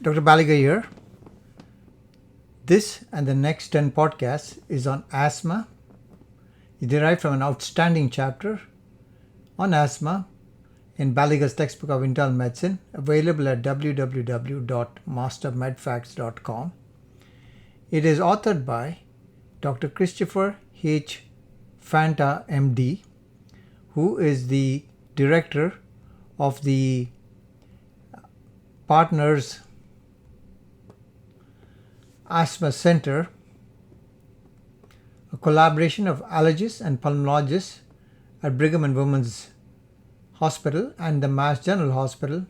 Dr. Baliga here. This and the next 10 podcasts is on asthma. It derived from an outstanding chapter on asthma in Baliga's textbook of internal medicine, available at www.mastermedfacts.com. It is authored by Dr. Christopher H. Fanta, MD, who is the director of the Partners Asthma Center, a collaboration of allergists and pulmonologists at Brigham and Women's Hospital and the Mass General Hospital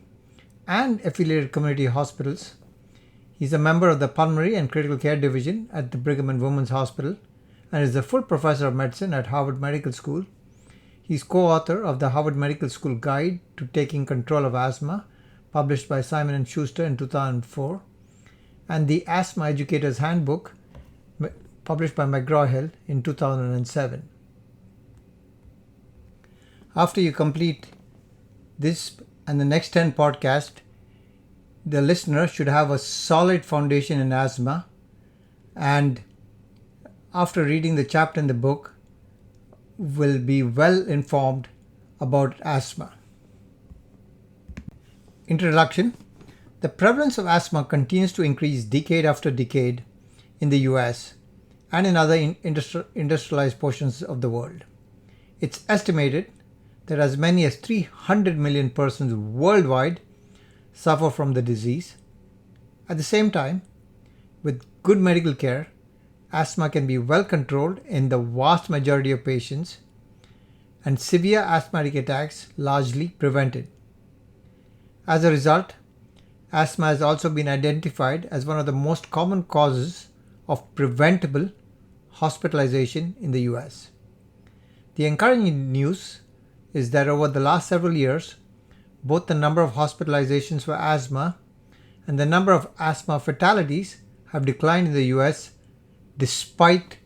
and affiliated community hospitals. He's a member of the Pulmonary and Critical Care Division at the Brigham and Women's Hospital and is the full professor of medicine at Harvard Medical School. He's co-author of the Harvard Medical School Guide to Taking Control of Asthma, published by Simon & Schuster in 2004. And the Asthma Educator's Handbook, published by McGraw-Hill in 2007. After you complete this and the next 10 podcasts, the listener should have a solid foundation in asthma, and after reading the chapter in the book, will be well informed about asthma. Introduction. The prevalence of asthma continues to increase decade after decade in the US and in other industrialized portions of the world. It's estimated that as many as 300 million persons worldwide suffer from the disease. At the same time, with good medical care, asthma can be well controlled in the vast majority of patients and severe asthmatic attacks largely prevented. As a result, asthma has also been identified as one of the most common causes of preventable hospitalization in the US. The encouraging news is that over the last several years, both the number of hospitalizations for asthma and the number of asthma fatalities have declined in the US despite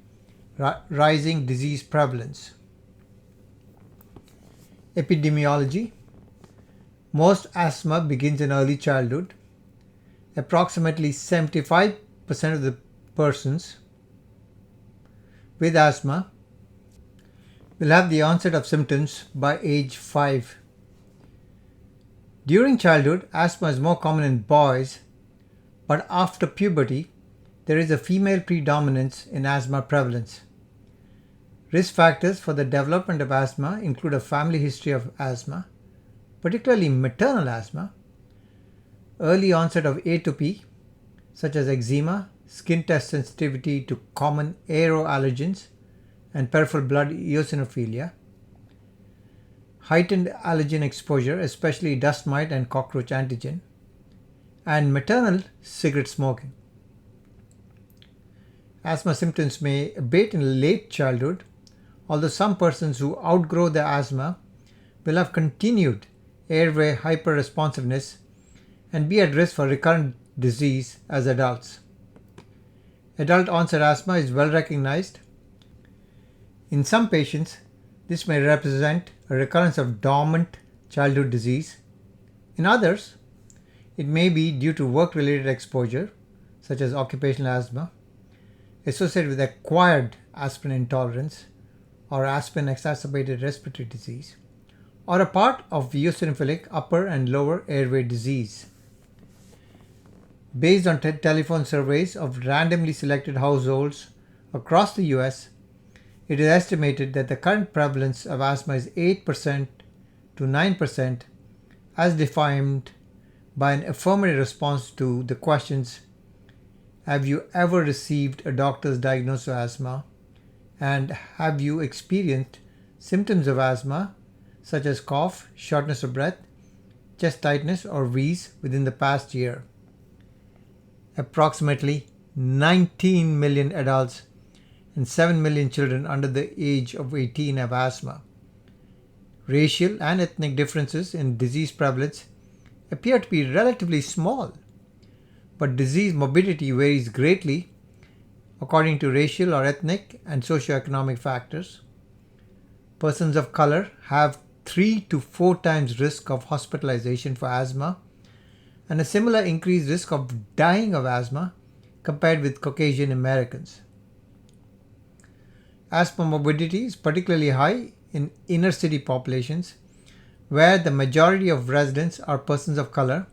rising disease prevalence. Epidemiology. Most asthma begins in early childhood. Approximately 75% of the persons with asthma will have the onset of symptoms by age 5. During childhood, asthma is more common in boys, but after puberty, there is a female predominance in asthma prevalence. Risk factors for the development of asthma include a family history of asthma, particularly maternal asthma, early onset of atopy, such as eczema, skin test sensitivity to common aeroallergens, and peripheral blood eosinophilia, heightened allergen exposure, especially dust mite and cockroach antigen, and maternal cigarette smoking. Asthma symptoms may abate in late childhood, although some persons who outgrow their asthma will have continued airway hyperresponsiveness and be at risk for recurrent disease as adults. Adult onset asthma is well recognized. In some patients, this may represent a recurrence of dormant childhood disease. In others, it may be due to work-related exposure, such as occupational asthma, associated with acquired aspirin intolerance or aspirin-exacerbated respiratory disease, or a part of eosinophilic upper and lower airway disease. Based on telephone surveys of randomly selected households across the US, it is estimated that the current prevalence of asthma is 8% to 9%, as defined by an affirmative response to the questions: have you ever received a doctor's diagnosis of asthma? And have you experienced symptoms of asthma, such as cough, shortness of breath, chest tightness, or wheeze within the past year? Approximately 19 million adults and 7 million children under the age of 18 have asthma. Racial and ethnic differences in disease prevalence appear to be relatively small, but disease morbidity varies greatly according to racial or ethnic and socioeconomic factors. Persons of color have 3 to 4 times risk of hospitalization for asthma and a similar increased risk of dying of asthma compared with Caucasian Americans. Asthma morbidity is particularly high in inner city populations where the majority of residents are persons of color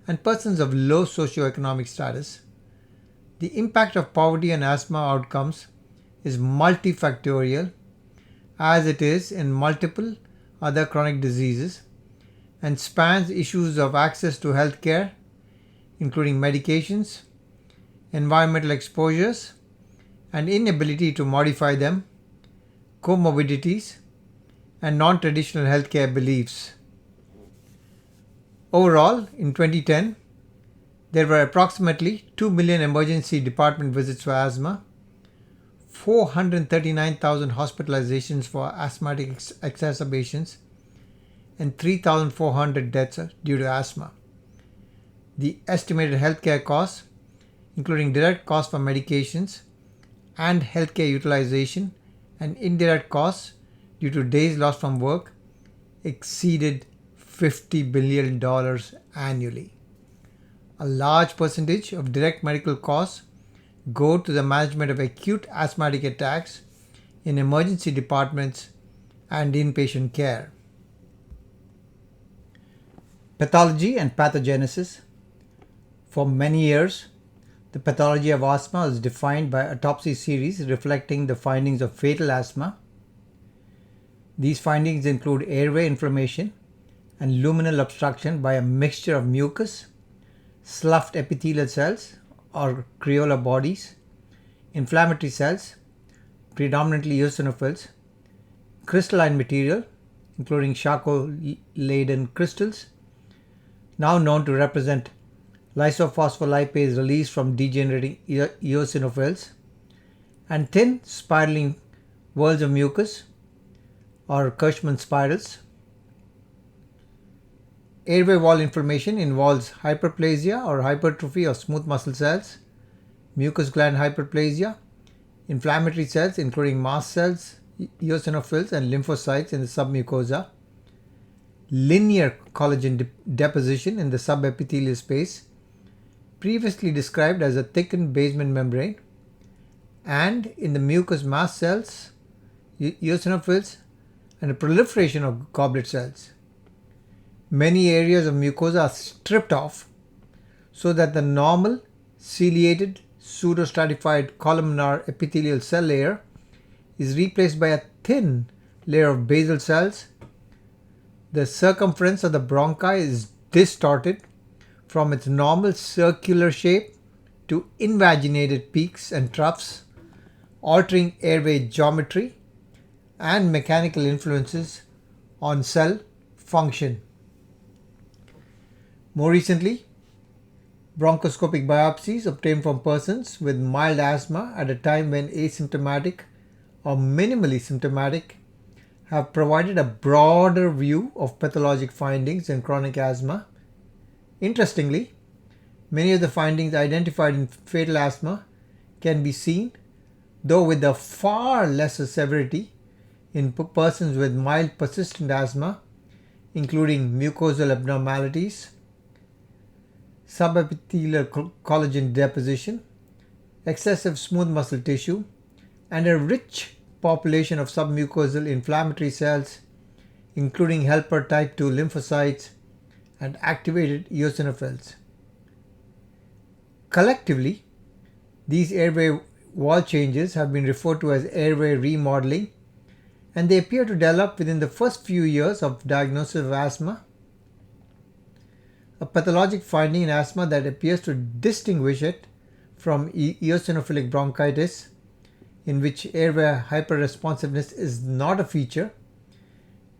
and persons of low socioeconomic status. The impact of poverty on asthma outcomes is multifactorial, as it is in multiple other chronic diseases, and spans issues of access to health care, including medications, environmental exposures, and inability to modify them, comorbidities, and non-traditional healthcare beliefs. Overall, in 2010, there were approximately 2 million emergency department visits for asthma, 439,000 hospitalizations for asthmatic exacerbations, and 3,400 deaths due to asthma. The estimated healthcare costs, including direct costs for medications and healthcare utilization and indirect costs due to days lost from work, exceeded $50 billion annually. A large percentage of direct medical costs go to the management of acute asthmatic attacks in emergency departments and inpatient care. Pathology and pathogenesis. For many years, the pathology of asthma is defined by autopsy series reflecting the findings of fatal asthma. These findings include airway inflammation and luminal obstruction by a mixture of mucus, sloughed epithelial cells or creolar bodies, inflammatory cells, predominantly eosinophils, crystalline material, including charcoal-laden crystals, now known to represent lysophospholipase released from degenerating eosinophils, and thin spiraling whorls of mucus or Kirschmann spirals. Airway wall inflammation involves hyperplasia or hypertrophy of smooth muscle cells, mucus gland hyperplasia, inflammatory cells including mast cells, eosinophils, and lymphocytes in the submucosa, linear collagen deposition in the subepithelial space, previously described as a thickened basement membrane, and in the mucous mast cells, eosinophils, and a proliferation of goblet cells. Many areas of mucosa are stripped off so that the normal ciliated pseudostratified columnar epithelial cell layer is replaced by a thin layer of basal cells. The circumference of the bronchi is distorted from its normal circular shape to invaginated peaks and troughs, altering airway geometry and mechanical influences on cell function. More recently, bronchoscopic biopsies obtained from persons with mild asthma at a time when asymptomatic or minimally symptomatic have provided a broader view of pathologic findings in chronic asthma. Interestingly, many of the findings identified in fatal asthma can be seen, though with a far lesser severity, in persons with mild persistent asthma, including mucosal abnormalities, subepithelial collagen deposition, excessive smooth muscle tissue, and a rich population of submucosal inflammatory cells, including helper type 2 lymphocytes and activated eosinophils. Collectively, these airway wall changes have been referred to as airway remodeling, and they appear to develop within the first few years of diagnosis of asthma. A pathologic finding in asthma that appears to distinguish it from eosinophilic bronchitis, in which airway hyperresponsiveness is not a feature,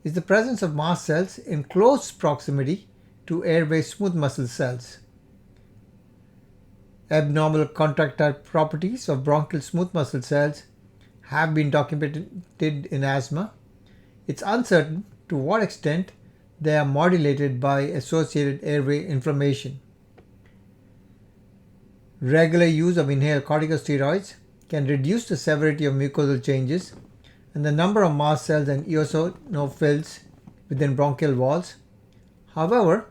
is the presence of mast cells in close proximity to airway smooth muscle cells. Abnormal contractile properties of bronchial smooth muscle cells have been documented in asthma. It's uncertain to what extent they are modulated by associated airway inflammation. Regular use of inhaled corticosteroids can reduce the severity of mucosal changes and the number of mast cells and eosinophils within bronchial walls. However,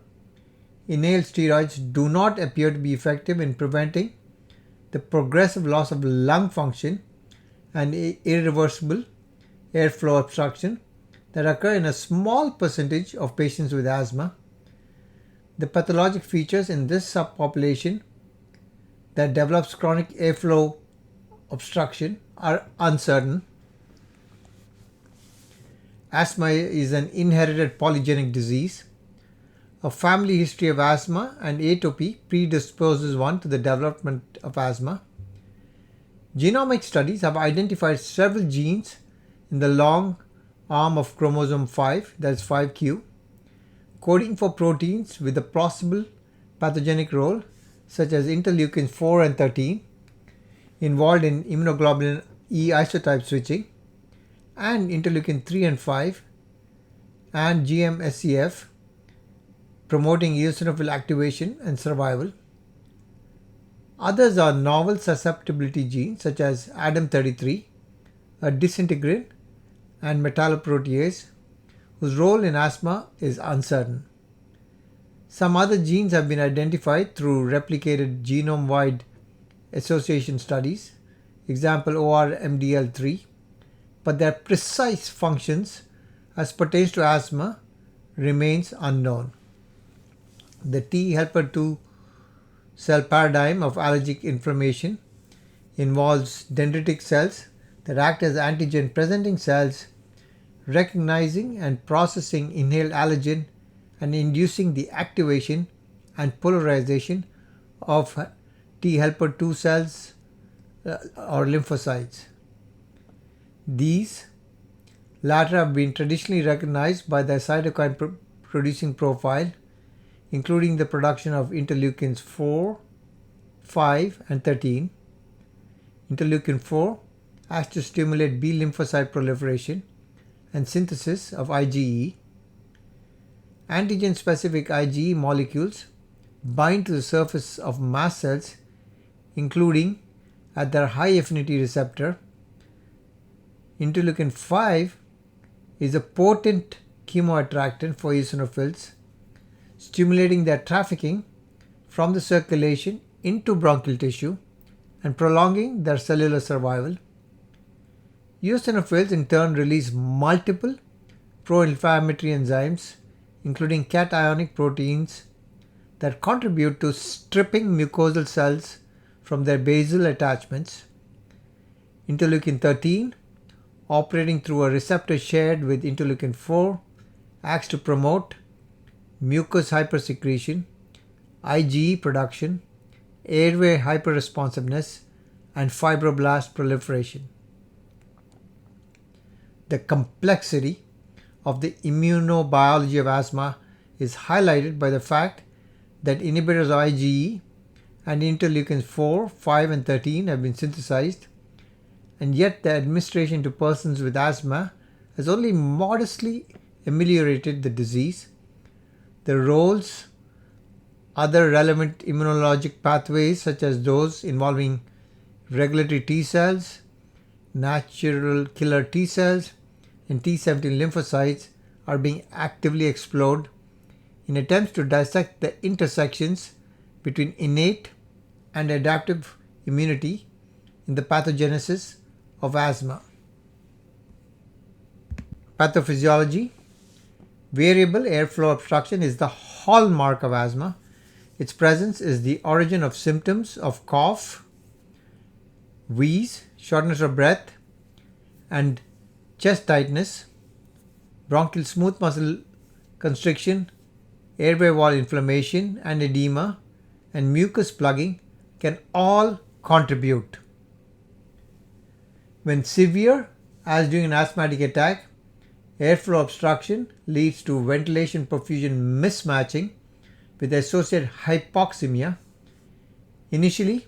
inhaled steroids do not appear to be effective in preventing the progressive loss of lung function and irreversible airflow obstruction that occur in a small percentage of patients with asthma. The pathologic features in this subpopulation that develops chronic airflow obstruction are uncertain. Asthma is an inherited polygenic disease. A family history of asthma and atopy predisposes one to the development of asthma. Genomic studies have identified several genes in the long arm of chromosome 5, that's 5q, coding for proteins with a possible pathogenic role, such as interleukins 4 and 13, involved in immunoglobulin E isotype switching, and interleukin 3 and 5, and GM-SCF, promoting eosinophil activation and survival. Others are novel susceptibility genes such as ADAM33, a disintegrin, and metalloprotease, whose role in asthma is uncertain. Some other genes have been identified through replicated genome-wide association studies, example ORMDL3, but their precise functions as pertains to asthma remains unknown. The T helper 2 cell paradigm of allergic inflammation involves dendritic cells that act as antigen presenting cells, recognizing and processing inhaled allergen and inducing the activation and polarization of T helper 2 cells or lymphocytes. These latter have been traditionally recognized by their cytokine producing profile, including the production of interleukins 4, 5, and 13. Interleukin 4 acts to stimulate B lymphocyte proliferation and synthesis of IgE. Antigen-specific IgE molecules bind to the surface of mast cells, including at their high affinity receptor. Interleukin 5 is a potent chemoattractant for eosinophils, stimulating their trafficking from the circulation into bronchial tissue and prolonging their cellular survival. Eosinophils in turn release multiple pro-inflammatory enzymes, including cationic proteins, that contribute to stripping mucosal cells from their basal attachments. Interleukin 13, operating through a receptor shared with interleukin 4, acts to promote mucus hypersecretion, IgE production, airway hyperresponsiveness, and fibroblast proliferation. The complexity of the immunobiology of asthma is highlighted by the fact that inhibitors of IgE and interleukins 4, 5, and 13 have been synthesized, and yet the administration to persons with asthma has only modestly ameliorated the disease. The roles other relevant immunologic pathways, such as those involving regulatory T cells, natural killer T cells, and T17 lymphocytes, are being actively explored in attempts to dissect the intersections between innate and adaptive immunity in the pathogenesis of asthma. Pathophysiology. Variable airflow obstruction is the hallmark of asthma. Its presence is the origin of symptoms of cough, wheeze, shortness of breath, and chest tightness, bronchial smooth muscle constriction, airway wall inflammation and edema, and mucus plugging can all contribute. When severe, as during an asthmatic attack, airflow obstruction leads to ventilation perfusion mismatching with associated hypoxemia. Initially,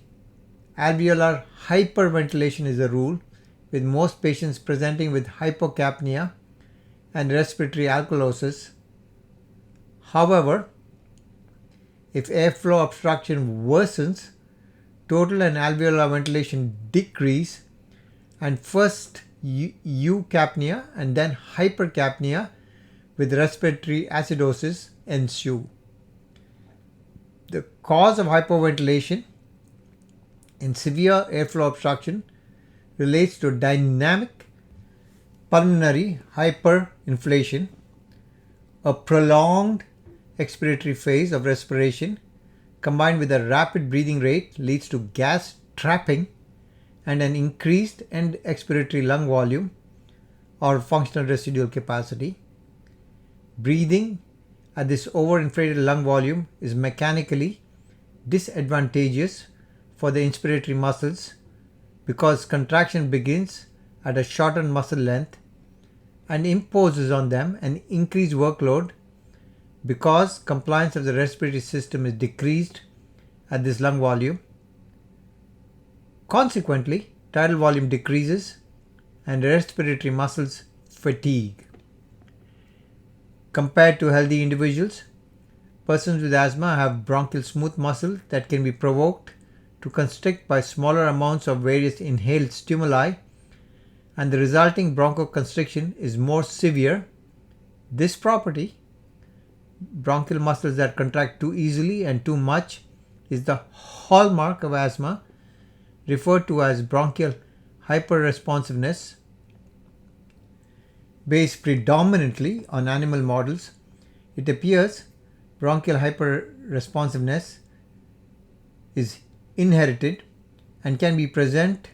alveolar hyperventilation is the rule, with most patients presenting with hypocapnia and respiratory alkalosis. However, if airflow obstruction worsens, total and alveolar ventilation decrease, and first eucapnia and then hypercapnia with respiratory acidosis ensue. The cause of hyperventilation in severe airflow obstruction relates to dynamic pulmonary hyperinflation. A prolonged expiratory phase of respiration combined with a rapid breathing rate leads to gas trapping and an increased end expiratory lung volume or functional residual capacity. Breathing at this overinflated lung volume is mechanically disadvantageous for the inspiratory muscles because contraction begins at a shortened muscle length and imposes on them an increased workload because compliance of the respiratory system is decreased at this lung volume. Consequently, tidal volume decreases and respiratory muscles fatigue. Compared to healthy individuals, persons with asthma have bronchial smooth muscle that can be provoked to constrict by smaller amounts of various inhaled stimuli, and the resulting bronchoconstriction is more severe. This property, bronchial muscles that contract too easily and too much, is the hallmark of asthma, referred to as bronchial hyperresponsiveness. Based predominantly on animal models, it appears bronchial hyperresponsiveness is inherited and can be present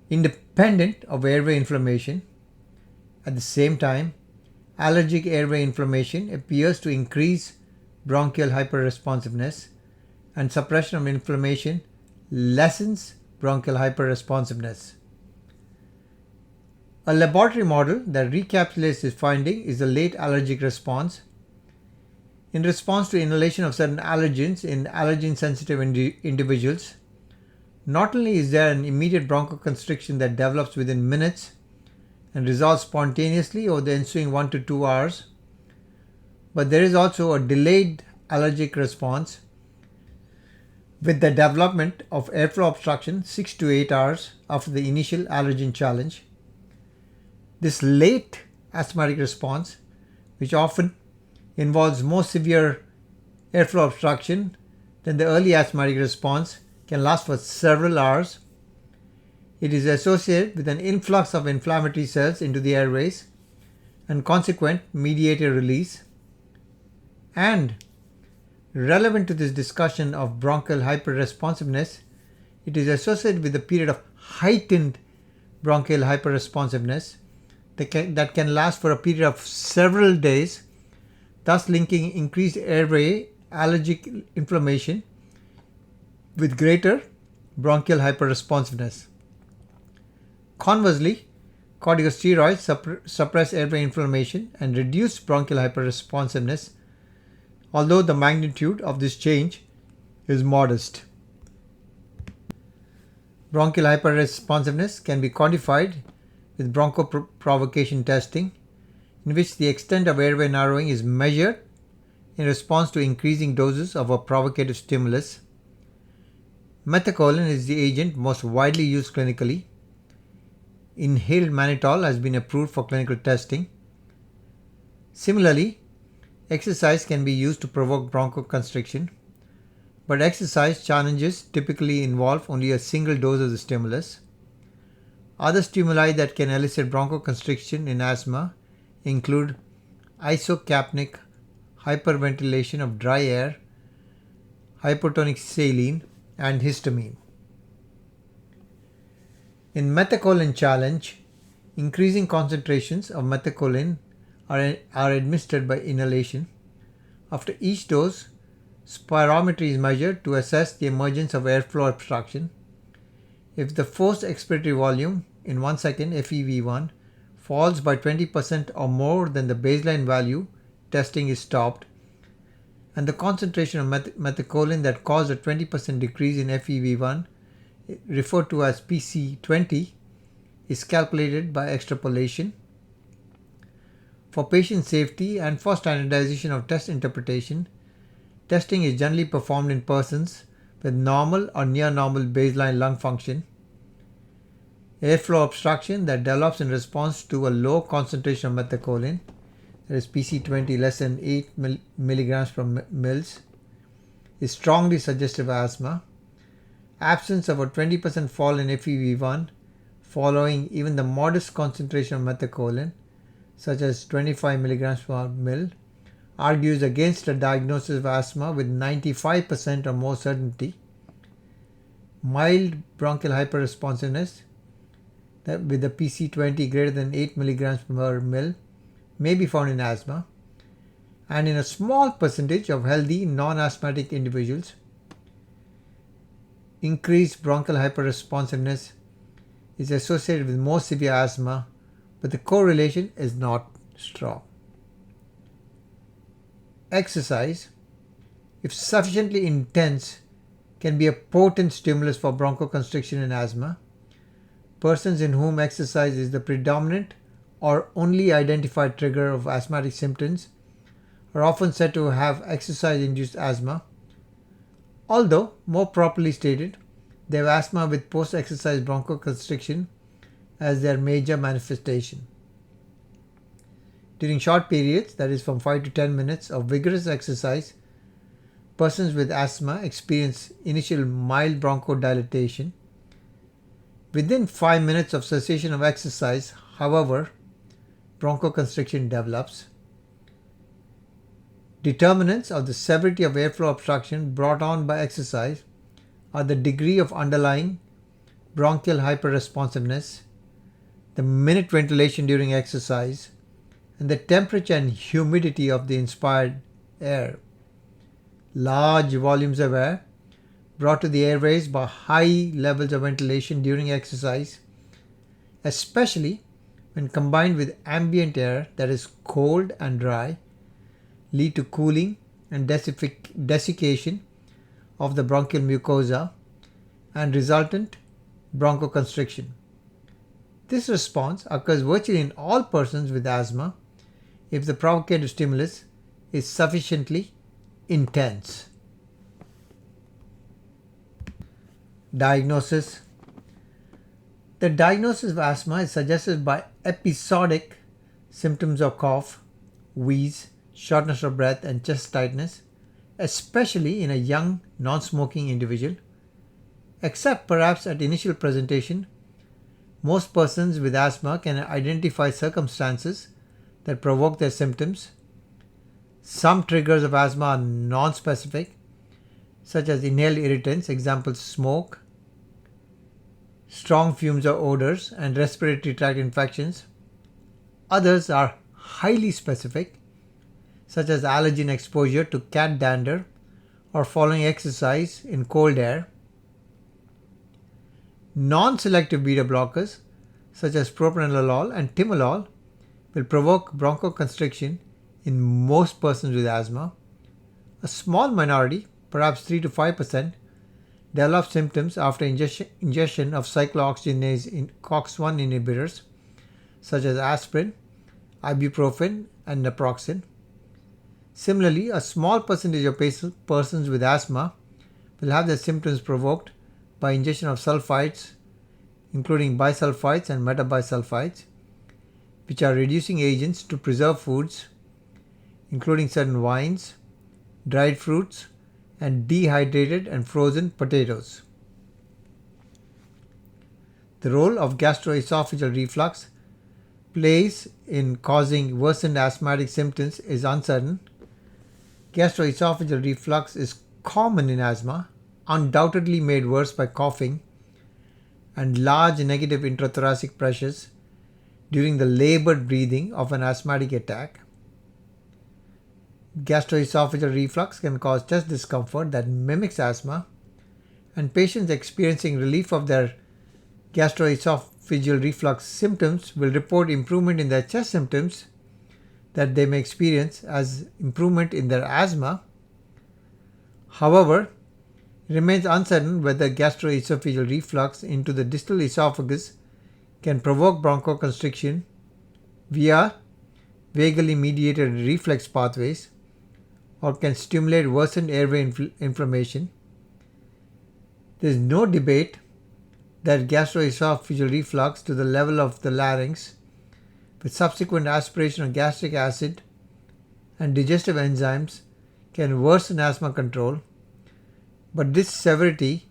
independent of airway inflammation. At the same time, allergic airway inflammation appears to increase bronchial hyperresponsiveness, and suppression of inflammation lessens bronchial hyperresponsiveness. A laboratory model that recapitulates this finding is the late allergic response. In response to inhalation of certain allergens in allergen-sensitive individuals, not only is there an immediate bronchoconstriction that develops within minutes and resolves spontaneously over the ensuing 1 to 2 hours, but there is also a delayed allergic response with the development of airflow obstruction 6 to 8 hours after the initial allergen challenge. This late asthmatic response, which often involves more severe airflow obstruction than the early asthmatic response, can last for several hours. It is associated with an influx of inflammatory cells into the airways and consequent mediator release. And relevant to this discussion of bronchial hyperresponsiveness, it is associated with a period of heightened bronchial hyperresponsiveness that can last for a period of several days, thus linking increased airway allergic inflammation with greater bronchial hyperresponsiveness. Conversely, corticosteroids suppress airway inflammation and reduce bronchial hyperresponsiveness, although the magnitude of this change is modest. Bronchial hyperresponsiveness can be quantified with bronchoprovocation testing, in which the extent of airway narrowing is measured in response to increasing doses of a provocative stimulus. Methacholine is the agent most widely used clinically. Inhaled mannitol has been approved for clinical testing. Similarly, exercise can be used to provoke bronchoconstriction, but exercise challenges typically involve only a single dose of the stimulus. Other stimuli that can elicit bronchoconstriction in asthma include isocapnic hyperventilation of dry air, hypotonic saline, and histamine. In methacholine challenge, increasing concentrations of methacholine are administered by inhalation. After each dose, spirometry is measured to assess the emergence of airflow obstruction. If the forced expiratory volume in 1 second FEV1 falls by 20% or more than the baseline value, testing is stopped, and the concentration of methacholine that caused a 20% decrease in FEV1, referred to as PC20, is calculated by extrapolation. For patient safety and for standardization of test interpretation, testing is generally performed in persons with normal or near normal baseline lung function. Airflow obstruction that develops in response to a low concentration of methacholine, that is PC20 less than 8 milligrams per mils, is strongly suggestive of asthma. Absence of a 20% fall in FEV1 following even the modest concentration of methacholine, such as 25 mg per ml, argues against a diagnosis of asthma with 95% or more certainty. Mild bronchial hyperresponsiveness with a PC20 greater than 8 mg per ml may be found in asthma, and in a small percentage of healthy non-asthmatic individuals. Increased bronchial hyperresponsiveness is associated with more severe asthma, but the correlation is not strong. Exercise, if sufficiently intense, can be a potent stimulus for bronchoconstriction in asthma. Persons in whom exercise is the predominant or only identified trigger of asthmatic symptoms are often said to have exercise-induced asthma. Although, more properly stated, they have asthma with post-exercise bronchoconstriction as their major manifestation. During short periods, that is from 5 to 10 minutes of vigorous exercise, persons with asthma experience initial mild bronchodilation. Within 5 minutes of cessation of exercise, however, bronchoconstriction develops. Determinants of the severity of airflow obstruction brought on by exercise are the degree of underlying bronchial hyperresponsiveness, the minute ventilation during exercise, and the temperature and humidity of the inspired air. Large volumes of air brought to the airways by high levels of ventilation during exercise, especially when combined with ambient air that is cold and dry, lead to cooling and desiccation of the bronchial mucosa and resultant bronchoconstriction. This response occurs virtually in all persons with asthma if the provocative stimulus is sufficiently intense. Diagnosis. The diagnosis of asthma is suggested by episodic symptoms of cough, wheeze, shortness of breath, and chest tightness, especially in a young, non-smoking individual. Except perhaps at initial presentation, most persons with asthma can identify circumstances that provoke their symptoms. Some triggers of asthma are non-specific, such as inhaled irritants, example smoke, strong fumes or odors, and respiratory tract infections. Others are highly specific, such as allergen exposure to cat dander or following exercise in cold air. Non-selective beta blockers, such as propranolol and timolol, will provoke bronchoconstriction in most persons with asthma. A small minority, perhaps 3 to 5%, develop symptoms after ingestion of cyclooxygenase COX-1 inhibitors, such as aspirin, ibuprofen, and naproxen. Similarly, a small percentage of persons with asthma will have their symptoms provoked by ingestion of sulfites, including bisulfites and metabisulfites, which are reducing agents to preserve foods, including certain wines, dried fruits, and dehydrated and frozen potatoes. The role of gastroesophageal reflux plays in causing worsened asthmatic symptoms is uncertain. Gastroesophageal reflux is common in asthma, undoubtedly made worse by coughing and large negative intrathoracic pressures during the labored breathing of an asthmatic attack. Gastroesophageal reflux can cause chest discomfort that mimics asthma, and patients experiencing relief of their gastroesophageal reflux symptoms will report improvement in their chest symptoms that they may experience as improvement in their asthma. However, it remains uncertain whether gastroesophageal reflux into the distal esophagus can provoke bronchoconstriction via vagally mediated reflex pathways or can stimulate worsened airway inflammation. There is no debate that gastroesophageal reflux to the level of the larynx with subsequent aspiration of gastric acid and digestive enzymes can worsen asthma control, But this severity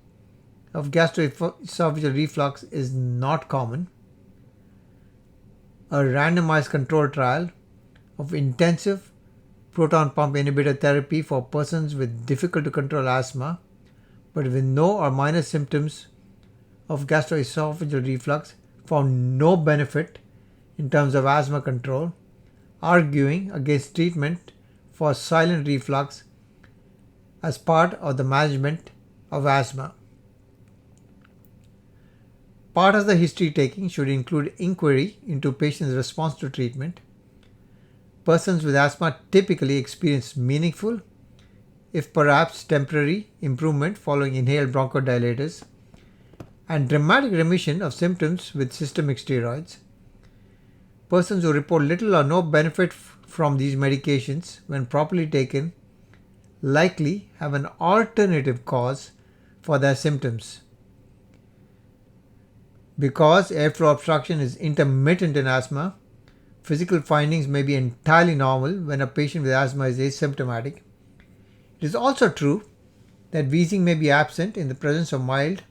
of gastroesophageal reflux is not common. A randomized controlled trial of intensive proton pump inhibitor therapy for persons with difficult to control asthma but with no or minor symptoms of gastroesophageal reflux found no benefit in terms of asthma control, arguing against treatment for silent reflux as part of the management of asthma. Part of the history taking should include inquiry into patients' response to treatment. Persons with asthma typically experience meaningful, if perhaps temporary, improvement following inhaled bronchodilators and dramatic remission of symptoms with systemic steroids. Persons who report little or no benefit from these medications when properly taken likely have an alternative cause for their symptoms. Because airflow obstruction is intermittent in asthma, physical findings may be entirely normal when a patient with asthma is asymptomatic. It is also true that wheezing may be absent in the presence of mild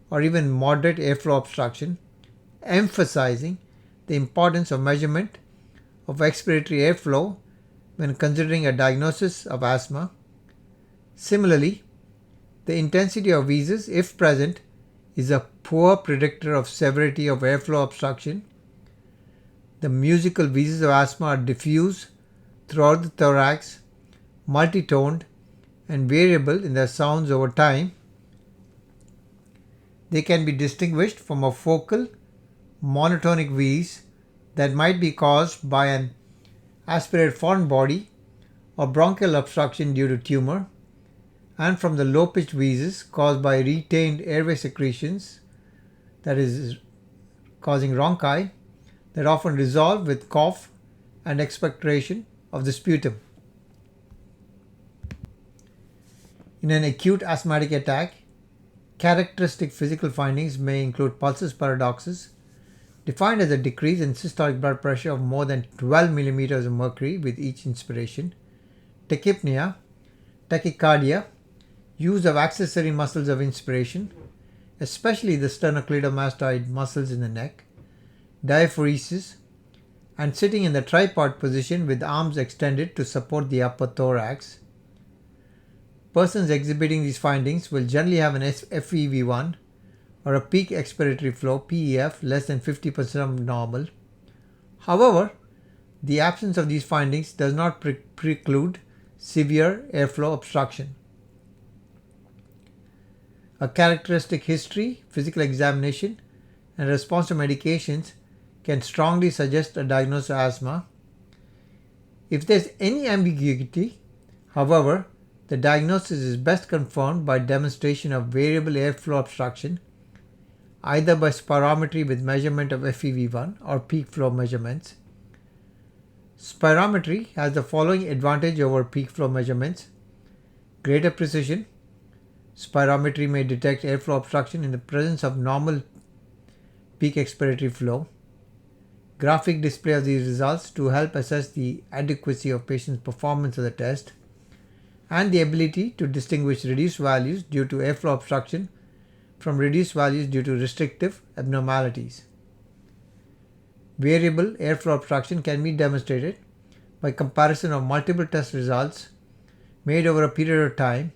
or even moderate airflow obstruction, emphasizing the importance of measurement of expiratory airflow when considering a diagnosis of asthma. Similarly, the intensity of wheezes, if present, is a poor predictor of severity of airflow obstruction. The musical wheezes of asthma are diffuse throughout the thorax, multi-toned, and variable in their sounds over time. They can be distinguished from a focal, monotonic wheeze that might be caused by an aspirated foreign body or bronchial obstruction due to tumor, and from the low-pitched wheezes caused by retained airway secretions, that is, causing rhonchi, that often resolve with cough and expectoration of the sputum. In an acute asthmatic attack, characteristic physical findings may include pulsus paradoxus, defined as a decrease in systolic blood pressure of more than 12 millimeters of mercury with each inspiration, tachypnea, tachycardia, use of accessory muscles of inspiration, especially the sternocleidomastoid muscles in the neck, diaphoresis, and sitting in the tripod position with arms extended to support the upper thorax. Persons exhibiting these findings will generally have an FEV1 or a peak expiratory flow PEF less than 50% of normal. However, the absence of these findings does not preclude severe airflow obstruction. A characteristic history, physical examination, and response to medications can strongly suggest a diagnosis of asthma. If there is any ambiguity, however, the diagnosis is best confirmed by demonstration of variable airflow obstruction, either by spirometry with measurement of FEV1 or peak flow measurements. Spirometry has the following advantage over peak flow measurements: greater precision. Spirometry may detect airflow obstruction in the presence of normal peak expiratory flow. Graphic display of these results to help assess the adequacy of patient's performance of the test, and the ability to distinguish reduced values due to airflow obstruction from reduced values due to restrictive abnormalities. Variable airflow obstruction can be demonstrated by comparison of multiple test results made over a period of time,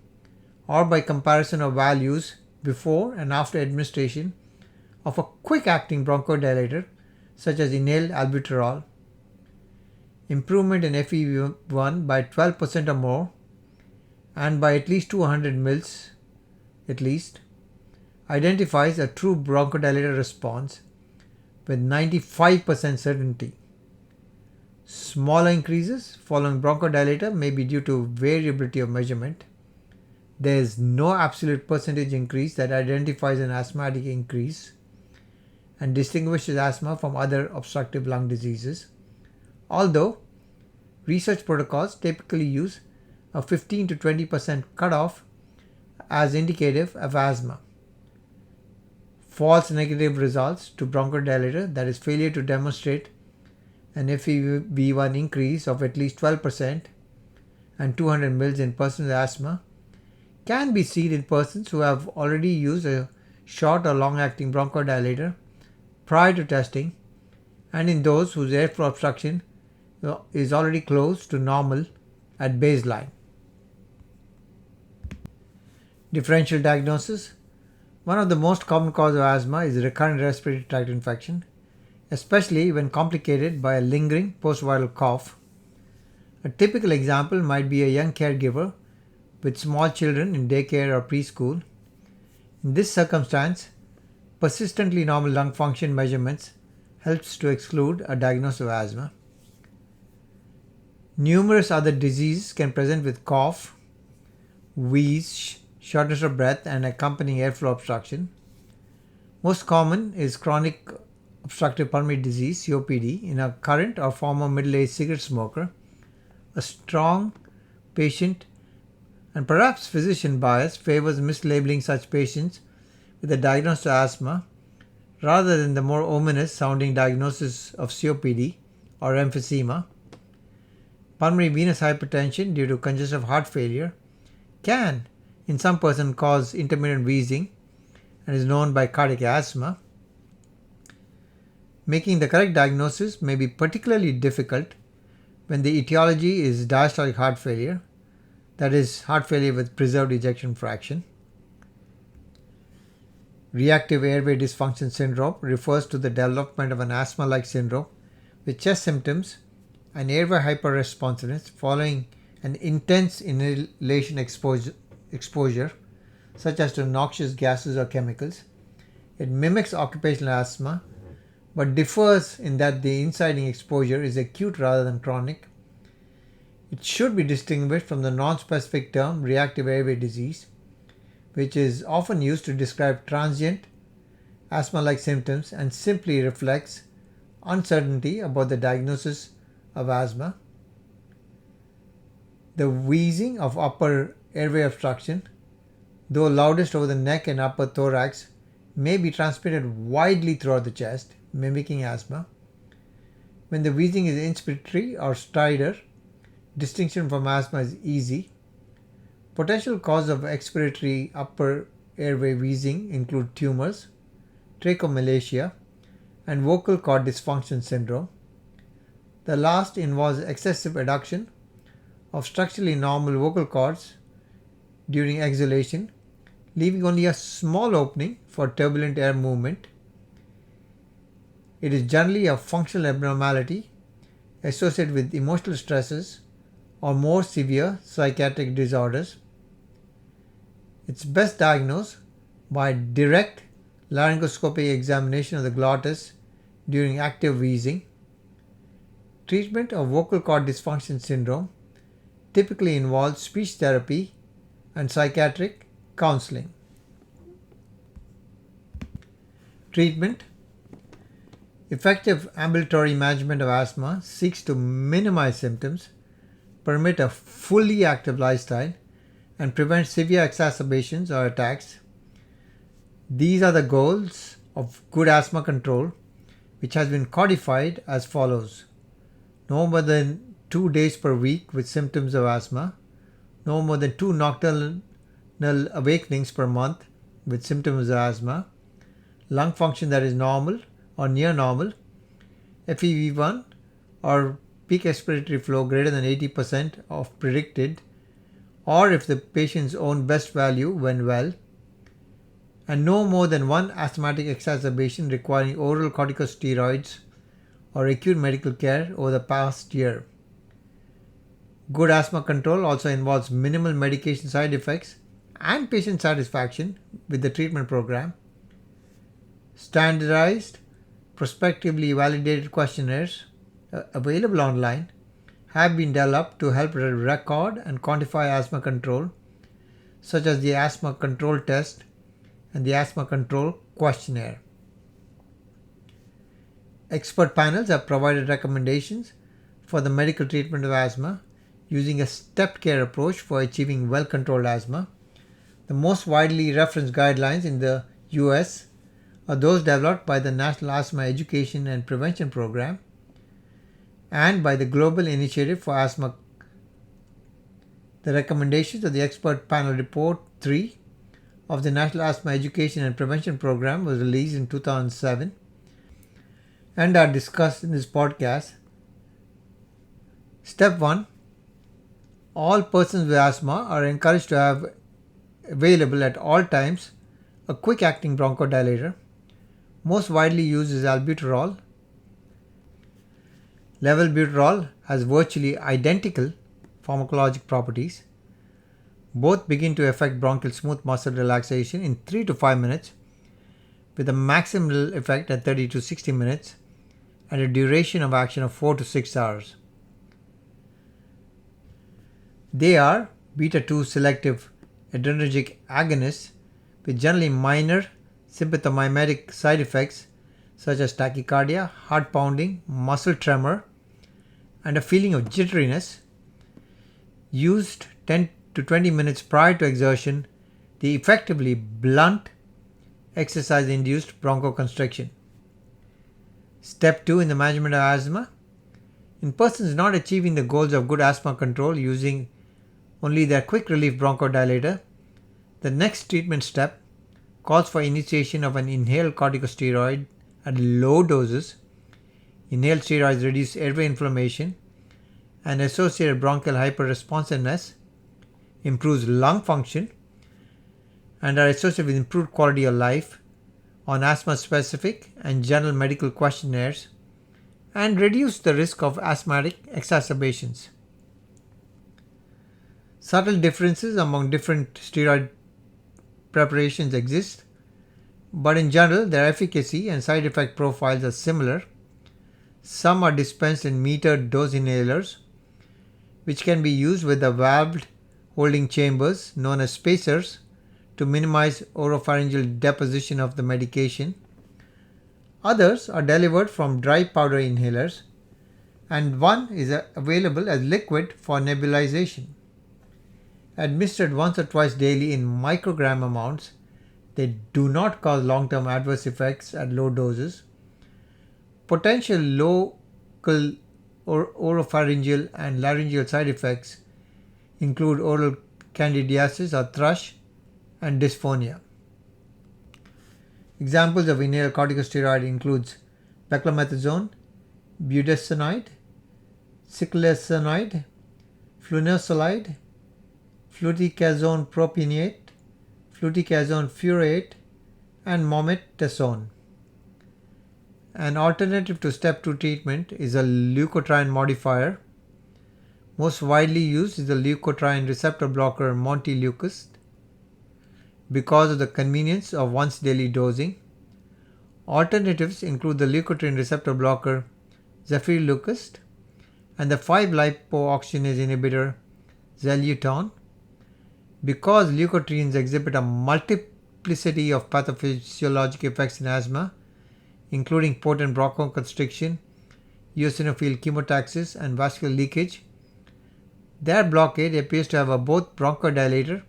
or by comparison of values before and after administration of a quick-acting bronchodilator such as inhaled albuterol. Improvement in FEV1 by 12% or more and by at least 200 mils identifies a true bronchodilator response with 95% certainty. Smaller increases following bronchodilator may be due to variability of measurement. There is no absolute percentage increase that identifies an asthmatic increase and distinguishes asthma from other obstructive lung diseases, although research protocols typically use a 15 to 20% cutoff as indicative of asthma. False negative results to bronchodilator, that is failure to demonstrate an FEV1 increase of at least 12% and 200 mils in persons with asthma, can be seen in persons who have already used a short or long-acting bronchodilator prior to testing and in those whose airflow obstruction is already close to normal at baseline. Differential diagnosis. One of the most common causes of asthma is recurrent respiratory tract infection, especially when complicated by a lingering post-viral cough. A typical example might be a young caregiver with small children in daycare or preschool. In this circumstance, persistently normal lung function measurements helps to exclude a diagnosis of asthma. Numerous other diseases can present with cough, wheeze, shortness of breath, and accompanying airflow obstruction. Most common is chronic obstructive pulmonary disease (COPD) in a current or former middle-aged cigarette smoker. A strong patient and perhaps physician bias favors mislabeling such patients with a diagnosis of asthma rather than the more ominous sounding diagnosis of COPD or emphysema. Pulmonary venous hypertension due to congestive heart failure can, in some persons, cause intermittent wheezing and is known by cardiac asthma. Making the correct diagnosis may be particularly difficult when the etiology is diastolic heart failure, that is, heart failure with preserved ejection fraction. Reactive airway dysfunction syndrome refers to the development of an asthma-like syndrome with chest symptoms and airway hyperresponsiveness following an intense inhalation exposure, such as to noxious gases or chemicals. It mimics occupational asthma, but differs in that the inciting exposure is acute rather than chronic. It should be distinguished from the non-specific term reactive airway disease, which is often used to describe transient asthma-like symptoms and simply reflects uncertainty about the diagnosis of asthma. The wheezing of upper airway obstruction, though loudest over the neck and upper thorax, may be transmitted widely throughout the chest, mimicking asthma. When the wheezing is inspiratory or stridor, distinction from asthma is easy. Potential causes of expiratory upper airway wheezing include tumors, trachomalacia, and vocal cord dysfunction syndrome. The last involves excessive adduction of structurally normal vocal cords during exhalation, leaving only a small opening for turbulent air movement. It is generally a functional abnormality associated with emotional stresses or more severe psychiatric disorders. It's best diagnosed by direct laryngoscopic examination of the glottis during active wheezing. Treatment of vocal cord dysfunction syndrome typically involves speech therapy and psychiatric counseling. Treatment. Effective ambulatory management of asthma seeks to minimize symptoms, permit a fully active lifestyle, and prevent severe exacerbations or attacks. These are the goals of good asthma control, which has been codified as follows: no more than 2 days per week with symptoms of asthma, no more than 2 nocturnal awakenings per month with symptoms of asthma, lung function that is normal or near normal, FEV1 or peak expiratory flow greater than 80% of predicted, or if the patient's own best value when well, and no more than 1 asthmatic exacerbation requiring oral corticosteroids or acute medical care over the past year. Good asthma control also involves minimal medication side effects and patient satisfaction with the treatment program. Standardized, prospectively validated questionnaires available online have been developed to help record and quantify asthma control, such as the Asthma Control Test and the Asthma Control Questionnaire. Expert panels have provided recommendations for the medical treatment of asthma using a stepped care approach for achieving well-controlled asthma. The most widely referenced guidelines in the US are those developed by the National Asthma Education and Prevention Program and by the Global Initiative for Asthma The recommendations of the expert panel report 3 of the National Asthma Education and Prevention Program was released in 2007 and are discussed in this podcast. Step 1. All persons with asthma are encouraged to have available at all times a quick-acting bronchodilator. Most widely used is albuterol. Levobuterol has virtually identical pharmacologic properties. Both begin to affect bronchial smooth muscle relaxation in 3 to 5 minutes, with a maximal effect at 30 to 60 minutes and a duration of action of 4 to 6 hours. They are beta-2 selective adrenergic agonists with generally minor sympathomimetic side effects such as tachycardia, heart pounding, muscle tremor, and a feeling of jitteriness. Used 10 to 20 minutes prior to exertion, they effectively blunt exercise-induced bronchoconstriction. Step 2 in the management of asthma. In persons not achieving the goals of good asthma control using only their quick relief bronchodilator, the next treatment step calls for initiation of an inhaled corticosteroid at low doses. Inhaled steroids reduce airway inflammation and associated bronchial hyperresponsiveness, improves lung function, and are associated with improved quality of life on asthma-specific and general medical questionnaires, and reduce the risk of asthmatic exacerbations. Subtle differences among different steroid preparations exist, but in general their efficacy and side effect profiles are similar. Some are dispensed in metered dose inhalers, which can be used with the valved holding chambers known as spacers to minimize oropharyngeal deposition of the medication. Others are delivered from dry powder inhalers, and one is available as liquid for nebulization. Administered once or twice daily in microgram amounts, they do not cause long-term adverse effects at low doses. Potential local oropharyngeal and laryngeal side effects include oral candidiasis or thrush and dysphonia. Examples of inhaled corticosteroid includes beclomethasone, budesonide, ciclesonide, fluniosolide, fluticasone propionate, fluticasone furoate, and mometasone. An alternative to step 2 treatment is a leukotriene modifier. Most widely used is the leukotriene receptor blocker montelukast because of the convenience of once daily dosing. Alternatives include the leukotriene receptor blocker zefirlukast and the 5-lipoxygenase inhibitor xeluton. Because leukotrienes exhibit a multiplicity of pathophysiologic effects in asthma, including potent bronchoconstriction, eosinophil chemotaxis, and vascular leakage, their blockade appears to have a both bronchodilator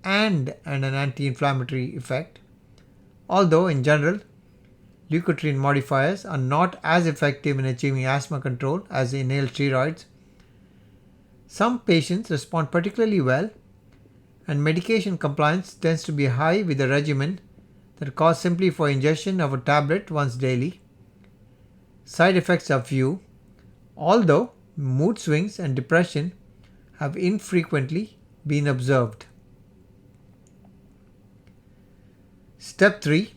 and an anti-inflammatory effect. Although in general, leukotriene modifiers are not as effective in achieving asthma control as inhaled steroids, some patients respond particularly well, and medication compliance tends to be high with a regimen that calls simply for ingestion of a tablet once daily. Side effects are few, although mood swings and depression have infrequently been observed. Step 3.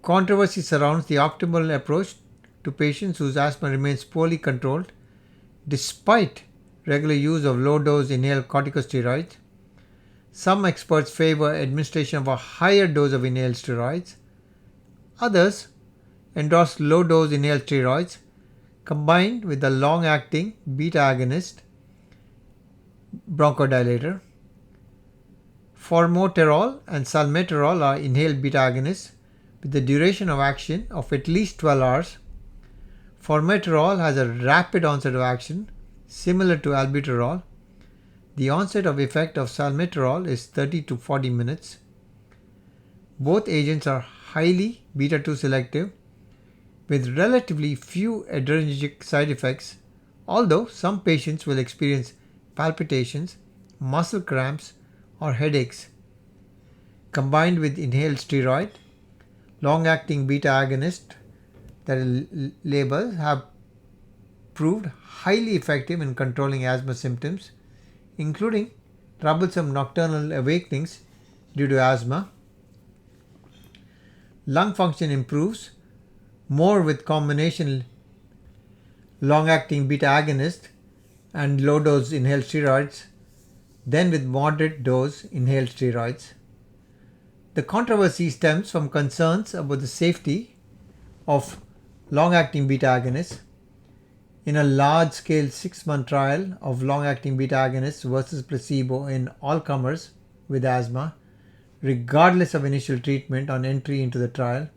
Controversy surrounds the optimal approach to patients whose asthma remains poorly controlled despite regular use of low-dose inhaled corticosteroids. Some experts favor administration of a higher dose of inhaled steroids. Others endorse low-dose inhaled steroids combined with a long-acting beta-agonist bronchodilator. Formoterol and salmeterol are inhaled beta-agonists with the duration of action of at least 12 hours. Formoterol has a rapid onset of action similar to albuterol. The onset of effect of salmeterol is 30 to 40 minutes. Both agents are highly beta-2 selective with relatively few adrenergic side effects, although some patients will experience palpitations, muscle cramps, or headaches. Combined with inhaled steroid, long-acting beta agonists that are labeled have proved highly effective in controlling asthma symptoms, including troublesome nocturnal awakenings due to asthma. Lung function improves more with combination long-acting beta agonist and low-dose inhaled steroids than with moderate dose inhaled steroids. The controversy stems from concerns about the safety of long-acting beta agonists. In a large-scale 6-month trial of long-acting beta agonists versus placebo in all comers with asthma, regardless of initial treatment on entry into the trial,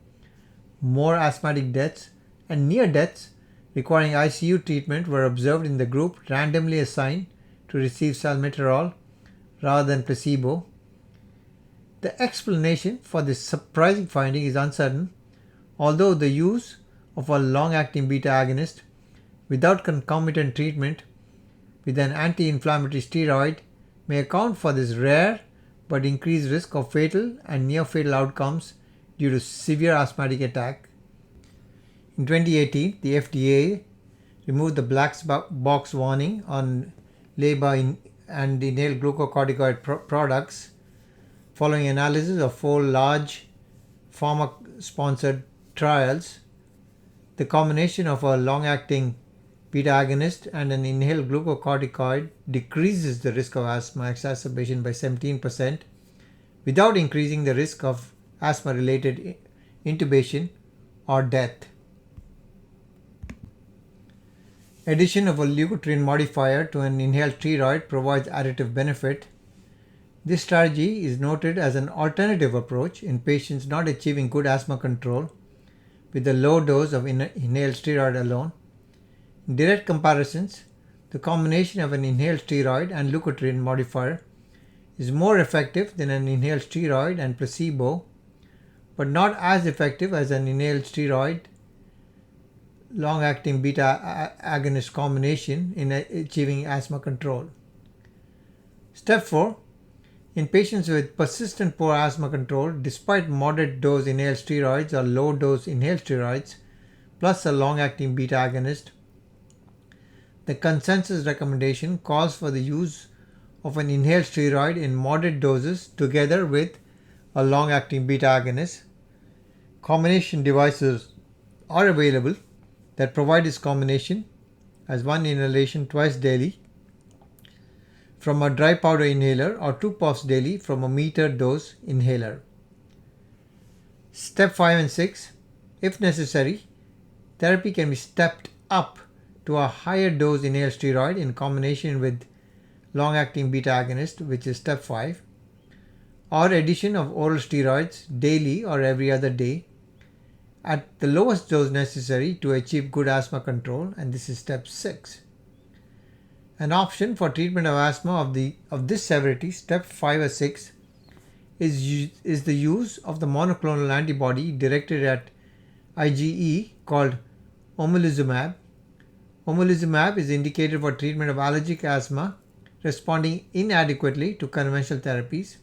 more asthmatic deaths and near deaths requiring ICU treatment were observed in the group randomly assigned to receive salmeterol rather than placebo. The explanation for this surprising finding is uncertain, although the use of a long-acting beta agonist without concomitant treatment with an anti-inflammatory steroid may account for this rare but increased risk of fatal and near-fatal outcomes due to severe asthmatic attack. In 2018, the FDA removed the black box warning on LABA and inhaled glucocorticoid products following analysis of 4 large pharma-sponsored trials. The combination of a long-acting beta agonist and an inhaled glucocorticoid decreases the risk of asthma exacerbation by 17% without increasing the risk of asthma-related intubation or death. Addition of a leukotriene modifier to an inhaled steroid provides additive benefit. This strategy is noted as an alternative approach in patients not achieving good asthma control with a low dose of inhaled steroid alone. In direct comparisons, the combination of an inhaled steroid and leukotriene modifier is more effective than an inhaled steroid and placebo, but not as effective as an inhaled steroid long-acting beta agonist combination in achieving asthma control. Step 4. In patients with persistent poor asthma control, despite moderate dose inhaled steroids or low dose inhaled steroids, plus a long-acting beta agonist, the consensus recommendation calls for the use of an inhaled steroid in moderate doses together with a long-acting beta agonist. Combination devices are available that provide this combination as one inhalation twice daily from a dry powder inhaler or 2 puffs daily from a metered dose inhaler. Step 5 and 6. If necessary, therapy can be stepped up to a higher dose inhaled steroid in combination with long-acting beta agonist, which is step 5, or addition of oral steroids daily or every other day at the lowest dose necessary to achieve good asthma control, and this is step 6. An option for treatment of asthma of this severity, step 5 or 6, is the use of the monoclonal antibody directed at IgE called omalizumab. Omalizumab is indicated for treatment of allergic asthma responding inadequately to conventional therapies.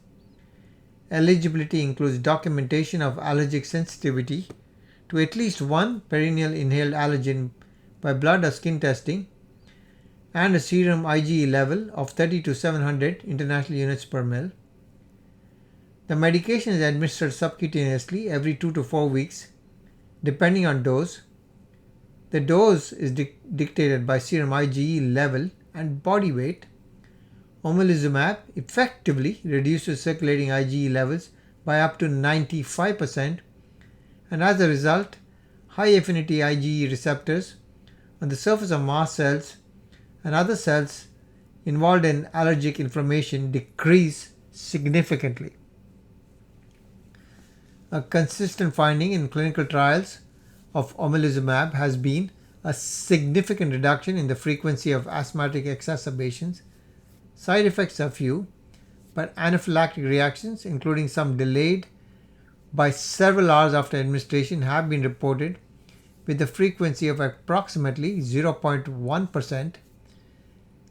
Eligibility includes documentation of allergic sensitivity to at least one perennial inhaled allergen by blood or skin testing, and a serum IgE level of 30 to 700 international units per ml. The medication is administered subcutaneously every 2 to 4 weeks, depending on dose. The dose is dictated by serum IgE level and body weight. Omalizumab effectively reduces circulating IgE levels by up to 95%, and as a result, high affinity IgE receptors on the surface of mast cells and other cells involved in allergic inflammation decrease significantly. A consistent finding in clinical trials of omalizumab has been a significant reduction in the frequency of asthmatic exacerbations. Side effects are few, but anaphylactic reactions, including some delayed by several hours after administration, have been reported with a frequency of approximately 0.1%.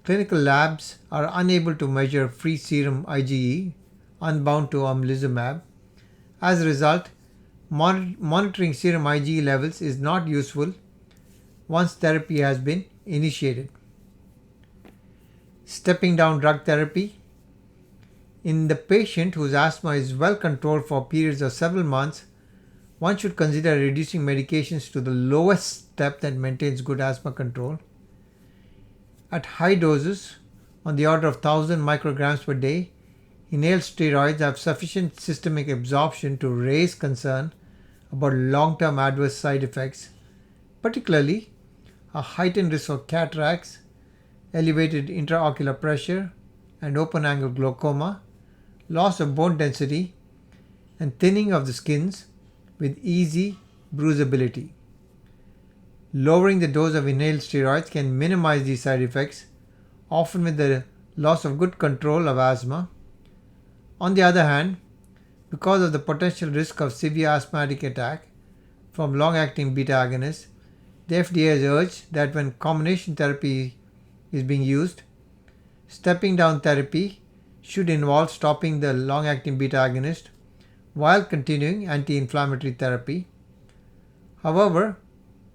clinical labs are unable to measure free serum IgE unbound to omalizumab. As a result, monitoring serum IgE levels is not useful once therapy has been initiated. Stepping down drug therapy. In the patient whose asthma is well controlled for periods of several months, one should consider reducing medications to the lowest step that maintains good asthma control. At high doses, on the order of 1000 micrograms per day, inhaled steroids have sufficient systemic absorption to raise concern about long-term adverse side effects, particularly a heightened risk of cataracts, elevated intraocular pressure and open-angle glaucoma, loss of bone density, and thinning of the skins with easy bruisability. Lowering the dose of inhaled steroids can minimize these side effects, often with the loss of good control of asthma. On the other hand, because of the potential risk of severe asthmatic attack from long-acting beta agonists, the FDA has urged that when combination therapy is being used, stepping down therapy should involve stopping the long-acting beta agonist while continuing anti-inflammatory therapy. However,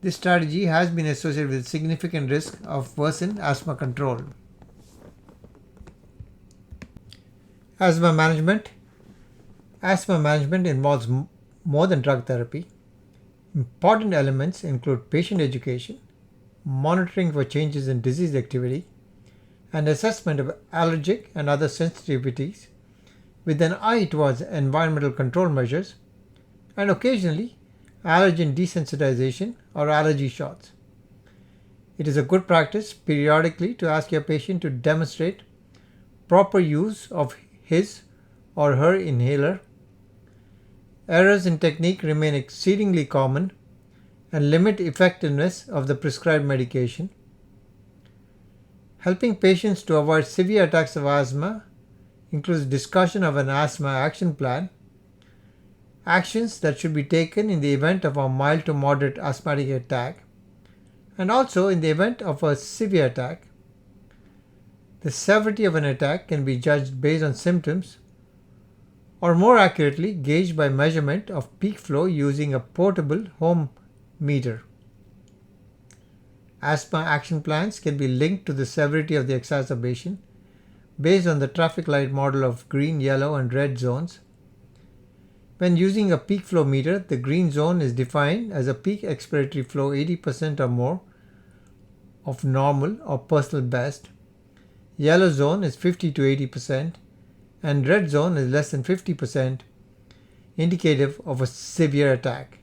this strategy has been associated with significant risk of worsened asthma control. Asthma management. Asthma management involves more than drug therapy. Important elements include patient education, monitoring for changes in disease activity, and assessment of allergic and other sensitivities with an eye towards environmental control measures, and occasionally allergen desensitization or allergy shots. It is a good practice periodically to ask your patient to demonstrate proper use of his or her inhaler. Errors in technique remain exceedingly common and limit effectiveness of the prescribed medication. Helping patients to avoid severe attacks of asthma includes discussion of an asthma action plan, actions that should be taken in the event of a mild to moderate asthmatic attack, and also in the event of a severe attack. The severity of an attack can be judged based on symptoms, or more accurately gauged by measurement of peak flow using a portable home meter. Asthma action plans can be linked to the severity of the exacerbation based on the traffic light model of green, yellow, and red zones. When using a peak flow meter, the green zone is defined as a peak expiratory flow 80% or more of normal or personal best. Yellow zone is 50 to 80%, and red zone is less than 50%, indicative of a severe attack.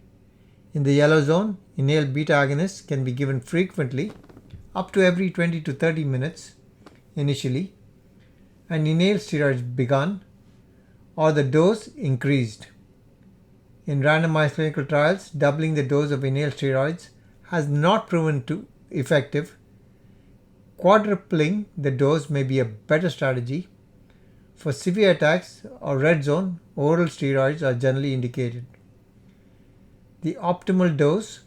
In the yellow zone, inhaled beta agonists can be given frequently, up to every 20 to 30 minutes initially, and inhaled steroids begun or the dose increased. In randomized clinical trials, doubling the dose of inhaled steroids has not proven to effective. Quadrupling the dose may be a better strategy. For severe attacks or red zone, oral steroids are generally indicated. The optimal dose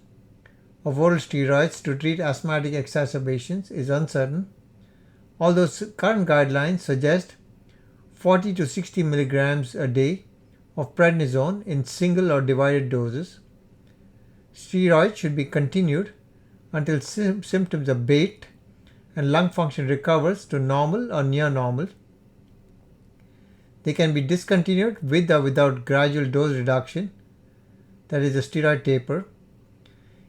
of oral steroids to treat asthmatic exacerbations is uncertain, although current guidelines suggest 40 to 60 milligrams a day of prednisone in single or divided doses. Steroids should be continued until symptoms abate and lung function recovers to normal or near normal. They can be discontinued with or without gradual dose reduction, that is a steroid taper,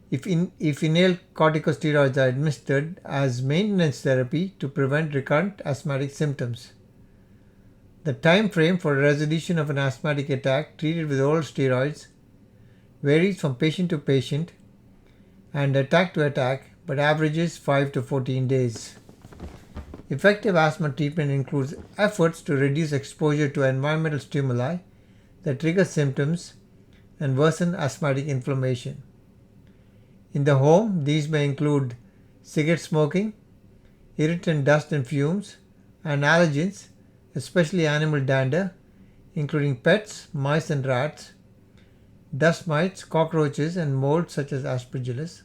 if inhaled corticosteroids are administered as maintenance therapy to prevent recurrent asthmatic symptoms. The time frame for resolution of an asthmatic attack treated with oral steroids varies from patient to patient and attack to attack, but averages 5 to 14 days. Effective asthma treatment includes efforts to reduce exposure to environmental stimuli that trigger symptoms and worsen asthmatic inflammation. In the home, these may include cigarette smoking, irritant dust and fumes, and allergens, especially animal dander, including pets, mice and rats, dust mites, cockroaches, and molds such as aspergillus.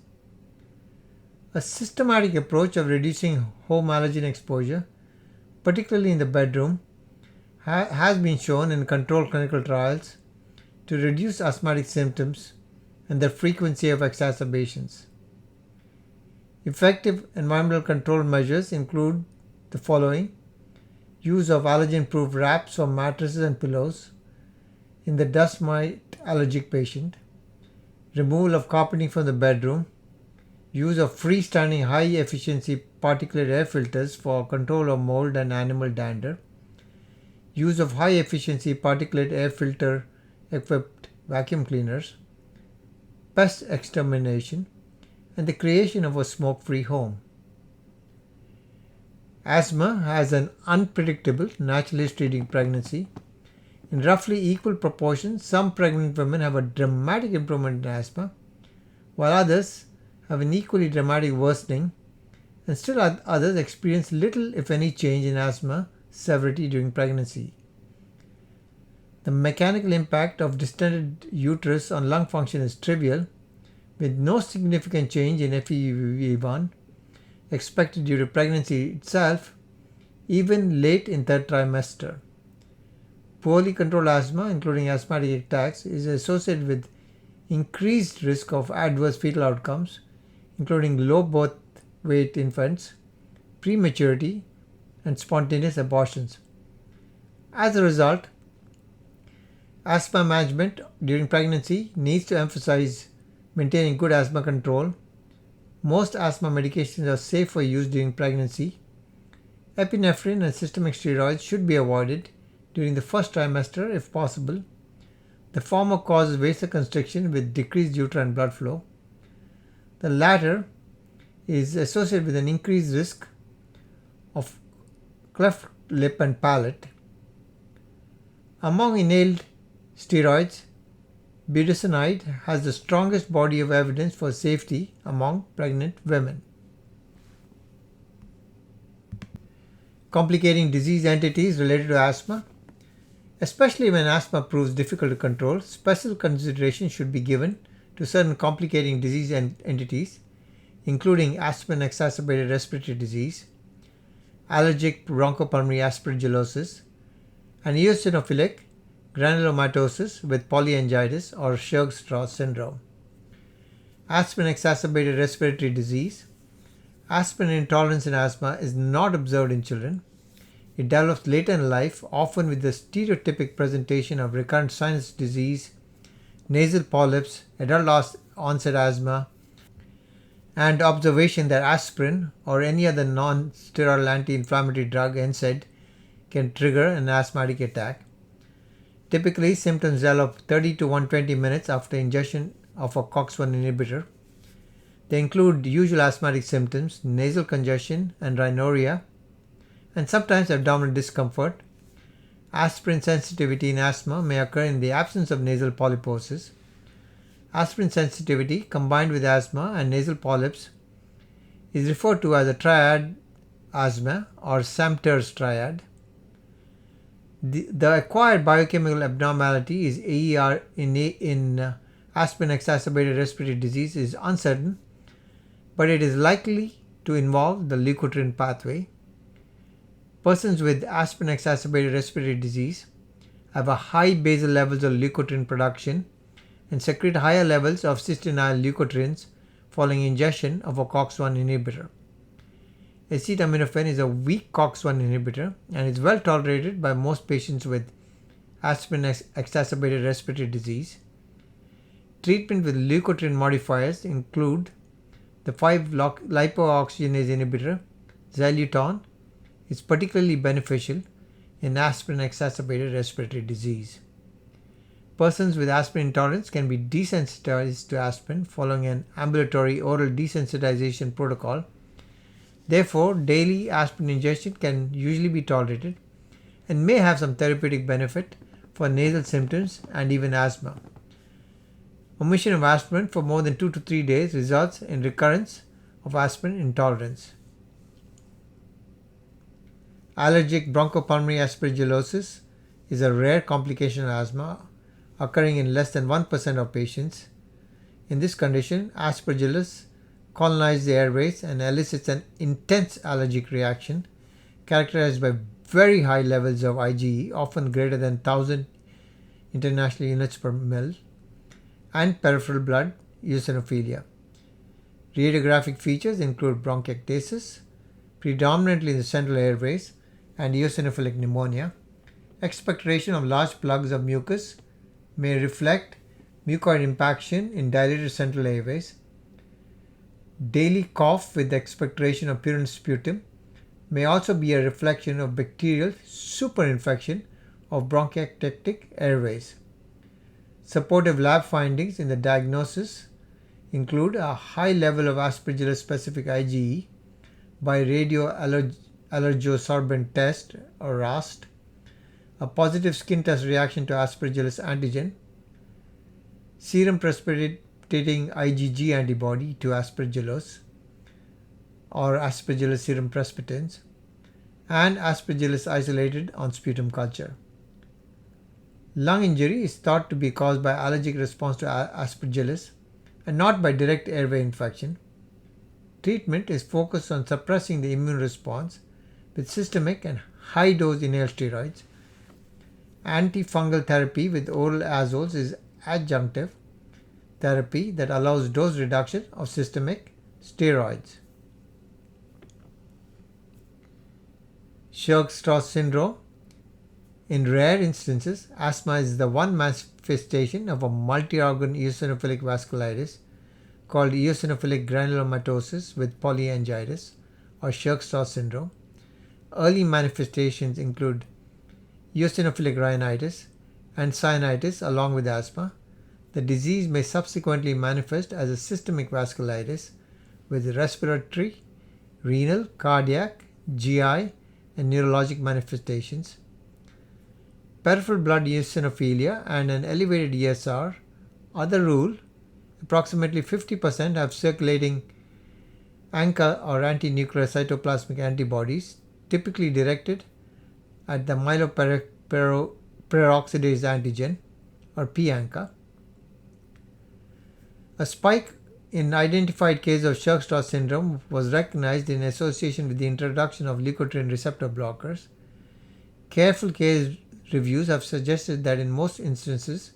A systematic approach of reducing home allergen exposure, particularly in the bedroom, has been shown in controlled clinical trials to reduce asthmatic symptoms and the frequency of exacerbations. Effective environmental control measures include the following: use of allergen-proof wraps or mattresses and pillows in the dust mite allergic patient, removal of carpeting from the bedroom, use of freestanding high-efficiency particulate air filters for control of mold and animal dander, use of high-efficiency particulate air filter equipped vacuum cleaners, pest extermination, and the creation of a smoke-free home. Asthma has an unpredictable natural history during pregnancy. In roughly equal proportions, some pregnant women have a dramatic improvement in asthma, while others have an equally dramatic worsening, and still others experience little, if any, change in asthma severity during pregnancy. The mechanical impact of distended uterus on lung function is trivial, with no significant change in FEV1 expected due to pregnancy itself, even late in third trimester. Poorly controlled asthma, including asthmatic attacks, is associated with increased risk of adverse fetal outcomes, including low birth weight infants, prematurity, and spontaneous abortions. As a result, asthma management during pregnancy needs to emphasize maintaining good asthma control. Most asthma medications are safe for use during pregnancy. Epinephrine and systemic steroids should be avoided during the first trimester if possible. The former causes vasoconstriction with decreased uterine blood flow. The latter is associated with an increased risk of cleft lip and palate. Among inhaled steroids, budesonide has the strongest body of evidence for safety among pregnant women. Complicating disease entities related to asthma. Especially when asthma proves difficult to control, special consideration should be given to certain complicating disease entities, including asthma-exacerbated respiratory disease, allergic bronchopulmonary aspergillosis, and eosinophilic granulomatosis with polyangiitis or Churg-Strauss syndrome. Asthma-exacerbated respiratory disease. Aspirin intolerance in asthma is not observed in children. It develops later in life, often with the stereotypic presentation of recurrent sinus disease, nasal polyps, adult onset asthma, and observation that aspirin or any other non-steroidal anti-inflammatory drug NSAID can trigger an asthmatic attack. Typically, symptoms develop 30 to 120 minutes after ingestion of a COX-1 inhibitor. They include usual asthmatic symptoms, nasal congestion and rhinorrhea, and sometimes abdominal discomfort. Aspirin sensitivity in asthma may occur in the absence of nasal polyposis. Aspirin sensitivity combined with asthma and nasal polyps is referred to as a triad asthma or Samter's triad. The acquired biochemical abnormality is AER in aspirin-exacerbated respiratory disease is uncertain, but it is likely to involve the leukotriene pathway. Persons with aspirin-exacerbated respiratory disease have a high basal levels of leukotriene production and secrete higher levels of cysteine leukotrienes following ingestion of a COX-1 inhibitor. Acetaminophen is a weak COX-1 inhibitor and is well tolerated by most patients with aspirin-exacerbated respiratory disease. Treatment with leukotriene modifiers include the 5-lipooxygenase inhibitor, xylitol, is particularly beneficial in aspirin-exacerbated respiratory disease. Persons with aspirin intolerance can be desensitized to aspirin following an ambulatory oral desensitization protocol. Therefore, daily aspirin ingestion can usually be tolerated and may have some therapeutic benefit for nasal symptoms and even asthma. Omission of aspirin for more than 2 to 3 days results in recurrence of aspirin intolerance. Allergic bronchopulmonary aspergillosis is a rare complication of asthma occurring in less than 1% of patients. In this condition, Aspergillus colonizes the airways and elicits an intense allergic reaction characterized by very high levels of IgE, often greater than 1000 international units per ml, and peripheral blood eosinophilia. Radiographic features include bronchiectasis, predominantly in the central airways, and eosinophilic pneumonia. Expectoration of large plugs of mucus may reflect mucoid impaction in dilated central airways. Daily cough with expectoration of purine sputum may also be a reflection of bacterial superinfection of bronchiectatic airways. Supportive lab findings in the diagnosis include a high level of Aspergillus specific IgE by radioallergosorbent test or RAST, a positive skin test reaction to Aspergillus antigen, serum precipitating IgG antibody to Aspergillus or Aspergillus serum precipitans, and Aspergillus isolated on sputum culture. Lung injury is thought to be caused by allergic response to Aspergillus and not by direct airway infection. Treatment is focused on suppressing the immune response with systemic and high-dose inhaled steroids. Antifungal therapy with oral azoles is adjunctive therapy that allows dose reduction of systemic steroids. Churg-Strauss syndrome. In rare instances, asthma is the one manifestation of a multi-organ eosinophilic vasculitis called eosinophilic granulomatosis with polyangiitis or Churg-Strauss syndrome. Early manifestations include eosinophilic rhinitis and sinusitis along with asthma. The disease may subsequently manifest as a systemic vasculitis with respiratory, renal, cardiac, GI, and neurologic manifestations. Peripheral blood eosinophilia and an elevated ESR are the rule. Approximately 50% have circulating ANCA or anti-nuclear cytoplasmic antibodies, typically directed at the myeloperoxidase antigen or p-ANCA. A spike in identified case of Churg-Strauss syndrome was recognized in association with the introduction of leukotriene receptor blockers. Careful case reviews have suggested that in most instances,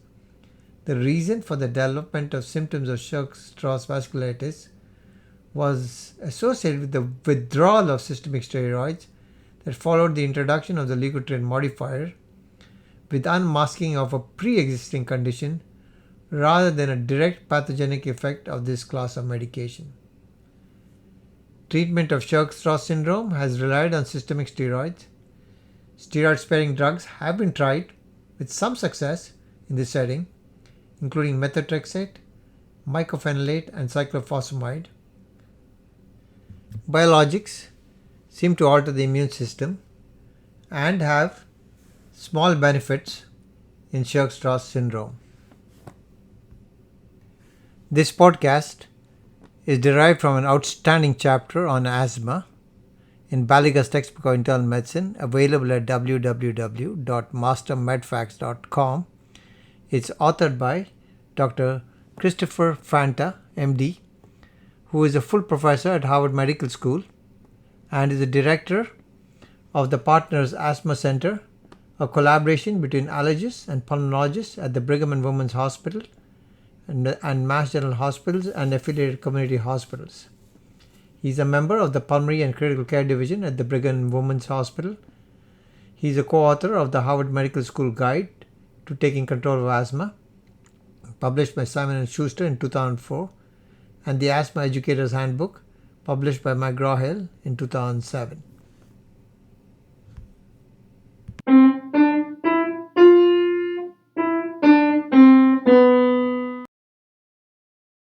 the reason for the development of symptoms of Churg-Strauss vasculitis was associated with the withdrawal of systemic steroids that followed the introduction of the leukotriene modifier, with unmasking of a pre-existing condition rather than a direct pathogenic effect of this class of medication. Treatment of Churg-Strauss syndrome has relied on systemic steroids. Steroid-sparing drugs have been tried with some success in this setting, including methotrexate, mycophenolate, and cyclophosphamide. Biologics seem to alter the immune system and have small benefits in Churg-Strauss syndrome. This podcast is derived from an outstanding chapter on asthma in Baliga's textbook of internal medicine, available at www.mastermedfacts.com. It's authored by Dr. Christopher Fanta, MD, who is a full professor at Harvard Medical School and is the director of the Partners Asthma Center, a collaboration between allergists and pulmonologists at the Brigham and Women's Hospital and Mass General Hospitals and affiliated community hospitals. He is a member of the Pulmonary and Critical Care Division at the Brigham and Women's Hospital. He is a co-author of the Harvard Medical School Guide to Taking Control of Asthma, published by Simon & Schuster in 2004, and the Asthma Educator's Handbook, published by McGraw-Hill in 2007.